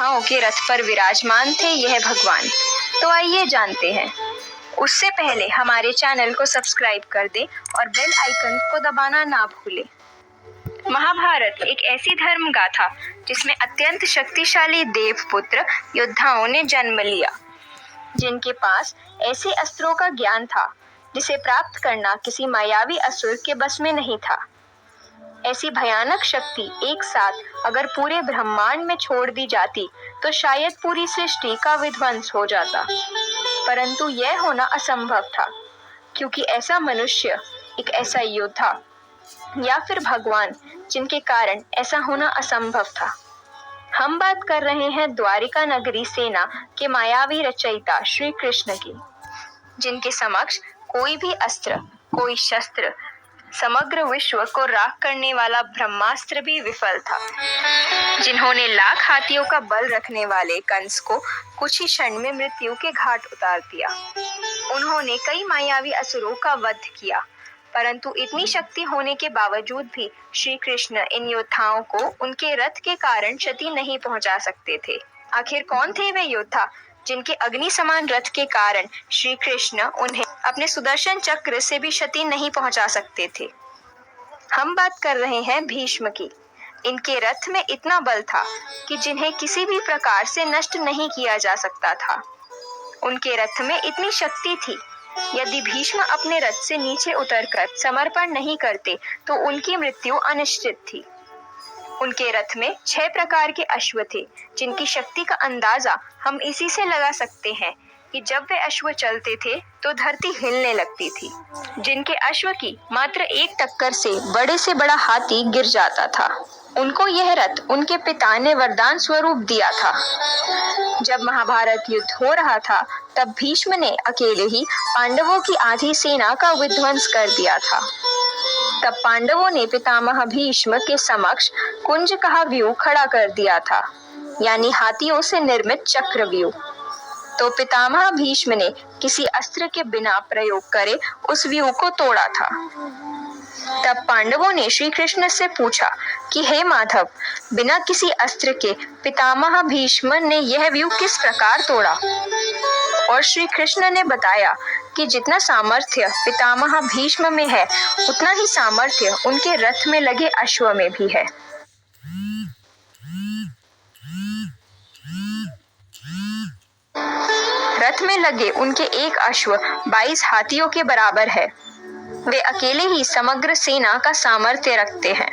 योद्धाओं के रथ पर विराजमान थे यह भगवान। तो आइए जानते हैं। उससे पहले हमारे चैनल को सब्सक्राइब कर दें और बेल आइकन को दबाना ना भूलें। महाभारत एक ऐसी धर्म गाथा जिसमें अत्यंत शक्तिशाली देवपुत्र योद्धाओं ने जन्म लिया, जिनके पास ऐसे अस्त्रों का ज्ञान था जिसे प्राप्त करना किसी मायावी असुर के बस में नहीं था। ऐसी भयानक शक्ति एक साथ अगर पूरे ब्रह्मांड में छोड़ दी जाती तो शायद पूरी सृष्टि का विध्वंस हो जाता, परंतु यह होना असंभव था, क्योंकि ऐसा मनुष्य, एक ऐसा योद्धा या फिर भगवान जिनके कारण ऐसा होना असंभव था। हम बात कर रहे हैं द्वारिका नगरी सेना के मायावी रचयिता श्री कृष्ण की, जिनके समक्ष कोई भी अस्त्र, कोई शस्त्र, समग्र विश्व को राख करने वाला ब्रह्मास्त्र भी विफल था। जिन्होंने लाख हाथियों का बल रखने वाले कंस को कुछ ही क्षण में मृत्यु के घाट उतार दिया। उन्होंने कई मायावी असुरों का वध किया, परंतु इतनी शक्ति होने के बावजूद भी श्री कृष्ण इन योद्धाओं को उनके रथ के कारण क्षति नहीं पहुंचा सकते थे। आखिर कौन थे वे योद्धा जिनके अग्नि समान रथ के कारण श्री कृष्ण उन्हें अपने सुदर्शन चक्र से भी क्षति नहीं पहुंचा सकते थे? हम बात कर रहे हैं भीष्म की। इनके रथ में इतना बल था कि जिन्हें किसी भी प्रकार से नष्ट नहीं किया जा सकता था। उनके रथ में इतनी शक्ति थी, यदि भीष्म अपने रथ से नीचे उतरकर समर्पण नहीं करते तो उनकी मृत्यु अनिश्चित थी। उनके रथ में 6 प्रकार के अश्व थे, जिनकी शक्ति का अंदाजा हम इसी से लगा सकते हैं कि जब वे अश्व चलते थे तो धरती हिलने लगती थी। जिनके अश्व की मात्र एक टक्कर से बड़ा हाथी गिर जाता था। उनको यह रथ उनके पिता ने वरदान स्वरूप दिया था। जब महाभारत युद्ध हो रहा था तब भीष्म ने अकेले ही पांडवों की आधी सेना का विध्वंस कर दिया था। तब पांडवों ने पितामह भीष्म के समक्ष कुंजकहा व्यूह खड़ा कर दिया था, यानी हाथियों से निर्मित चक्रव्यूह। तो पितामह भीष्म ने किसी अस्त्र के बिना प्रयोग करे उस व्यूह को तोड़ा था। तब पांडवों ने श्री कृष्ण से पूछा कि हे माधव, बिना किसी अस्त्र के पितामह भीष्म ने यह व्यूह किस प्रकार तोड़ा? और श्री कृष्ण ने बताया कि जितना सामर्थ्य पितामह भीष्म में है, उतना ही सामर्थ्य उनके रथ में लगे अश्व में भी है। रथ में लगे उनके एक अश्व 22 हाथियों के बराबर है। वे अकेले ही समग्र सेना का सामर्थ्य रखते हैं।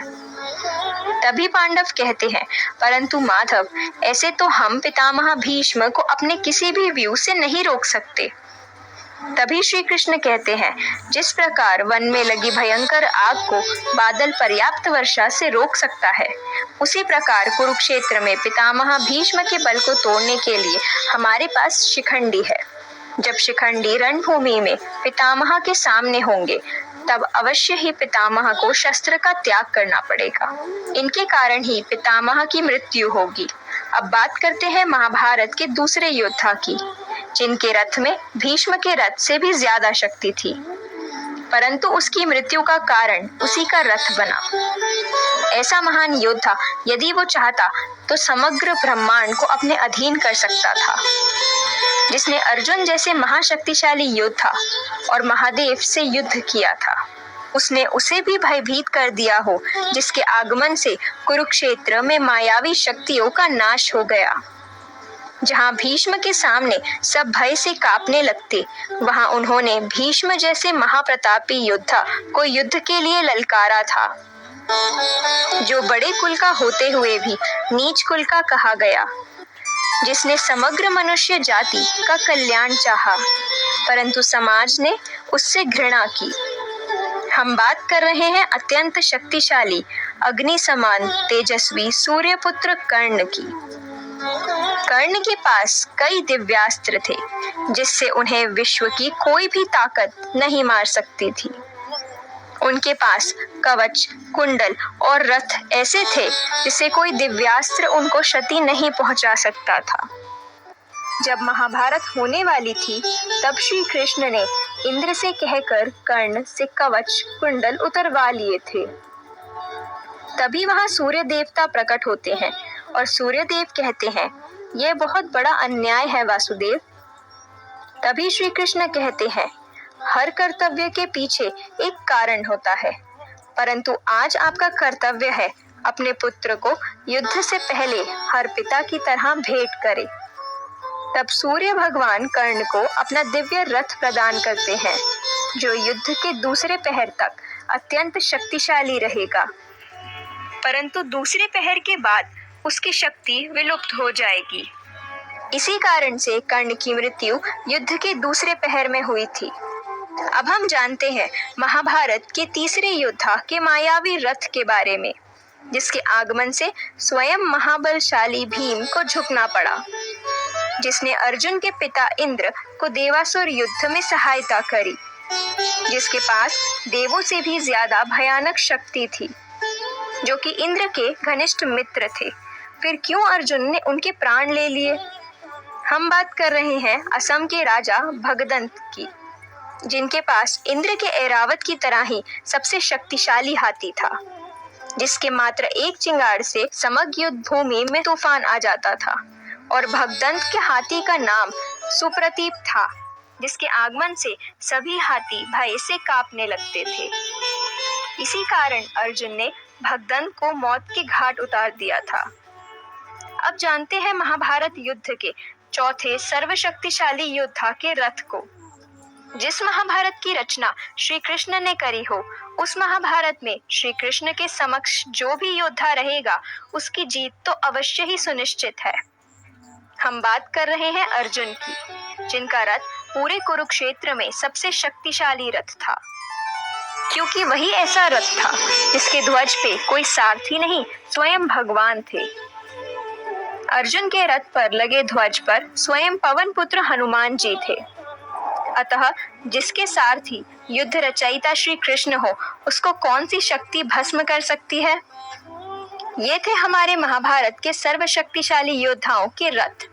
तभी पांडव कहते हैं, परंतु माधव, ऐसे तो हम पितामह भीष्म को अपने किसी भी व्यूह से नहीं रोक सकते। तभी श्री कृष्ण कहते हैं, जिस प्रकार वन में लगी भयंकर आग को बादल पर्याप्त वर्षा से रोक सकता है, उसी प्रकार कुरुक्षेत्र में पितामह भीष्म के बल को तोड़ने के लिए हमारे पास शिखंडी है। जब शिखंडी रणभूमि में पितामह के सामने होंगे तब अवश्य ही पितामह को शस्त्र का त्याग करना पड़ेगा। इनके कारण ही पितामह की मृत्यु होगी। अब बात करते हैं महाभारत के दूसरे योद्धा की, जिनके रथ में भीष्म के रथ से भी ज्यादा शक्ति थी, परंतु उसकी मृत्यु का कारण उसी का रथ बना। ऐसा महान योद्धा यदि वो चाहता तो समग्र ब्रह्मांड को अपने अधीन कर सकता था। जिसने अर्जुन जैसे महाशक्तिशाली योद्धा और महादेव से युद्ध किया था, उसने उसे भी भयभीत कर दिया हो, जिसके आगमन से कुरुक्षेत्र में मायावी शक्तियों का नाश हो गया। जहां भीष्म के सामने सब भय से कांपने लगते, वहां उन्होंने भीष्म जैसे महाप्रतापी योद्धा को युद्ध के लिए ललकारा था, जो बड़े कुल का होते हुए भी नीच कुल का कहा गया, जिसने समग्र मनुष्य जाति का कल्याण चाहा, परंतु समाज ने उससे घृणा की। हम बात कर रहे हैं अत्यंत शक्तिशाली, अग्नि समान तेजस्वी सूर्यपुत्र कर्ण की। कर्ण के पास कई दिव्यास्त्र थे, जिससे उन्हें विश्व की कोई भी ताकत नहीं मार सकती थी। उनके पास कवच, कुंडल और रथ ऐसे थे जिससे कोई दिव्यास्त्र उनको क्षति नहीं पहुंचा सकता था। जब महाभारत होने वाली थी तब श्री कृष्ण ने इंद्र से कहकर कर्ण से कवच, कुंडल उतरवा लिए थे। तभी वहां सूर्य देवता प्रकट होते हैं और सूर्यदेव कहते हैं, यह बहुत बड़ा अन्याय है वासुदेव। तभी श्री कृष्ण कहते हैं, हर कर्तव्य के पीछे एक कारण होता है, परंतु आज आपका कर्तव्य है अपने पुत्र को युद्ध से पहले हर पिता की तरह भेंट करे। तब सूर्य भगवान कर्ण को अपना दिव्य रथ प्रदान करते हैं, जो युद्ध के दूसरे पहर तक अत्यंत शक्तिशाली रहेगा, परंतु दूसरे पहर के बाद उसकी शक्ति विलुप्त हो जाएगी। इसी कारण से कर्ण की मृत्यु युद्ध के दूसरे पहर में हुई थी। अब हम जानते हैं महाभारत के तीसरे योद्धा के मायावी रथ के बारे में, जिसके आगमन से स्वयं महाबलशाली भीम को झुकना पड़ा, जिसने अर्जुन के पिता इंद्र को देवासुर युद्ध में सहायता करी, जिसके पास देवों से भी ज्यादा भयानक शक्ति थी, जो कि इंद्र के घनिष्ठ मित्र थे। फिर क्यों अर्जुन ने उनके प्राण ले लिए? हम बात कर रहे हैं असम के राजा भगदंत की, जिनके पास इंद्र के ऐरावत की तरह ही सबसे शक्तिशाली हाथी था, जिसके मात्र एक चिंगार से समग्र युद्ध भूमि में तूफान आ जाता था। और भगदंत के हाथी का नाम सुप्रतीप था, जिसके आगमन से सभी हाथी भय से कांपने लगते थे। इसी कारण अर्जुन ने भगदंत को मौत के घाट उतार दिया था। अब जानते हैं महाभारत युद्ध के चौथे सर्वशक्तिशाली योद्धा के रथ को। जिस महाभारत की रचना श्री कृष्ण ने करी हो, उस महाभारत में श्री कृष्ण के समक्ष जो भी योद्धा रहेगा, उसकी जीत तो अवश्य ही सुनिश्चित है। हम बात कर रहे हैं अर्जुन की, जिनका रथ पूरे कुरुक्षेत्र में सबसे शक्तिशाली रथ था, क्योंकि वही ऐसा रथ था जिसके ध्वज पे कोई सारथी नहीं, स्वयं भगवान थे। अर्जुन के रथ पर लगे ध्वज पर स्वयं पवन पुत्र हनुमान जी थे। अतः जिसके सारथी युद्ध रचयिता श्री कृष्ण हो, उसको कौन सी शक्ति भस्म कर सकती है? ये थे हमारे महाभारत के सर्वशक्तिशाली योद्धाओं के रथ।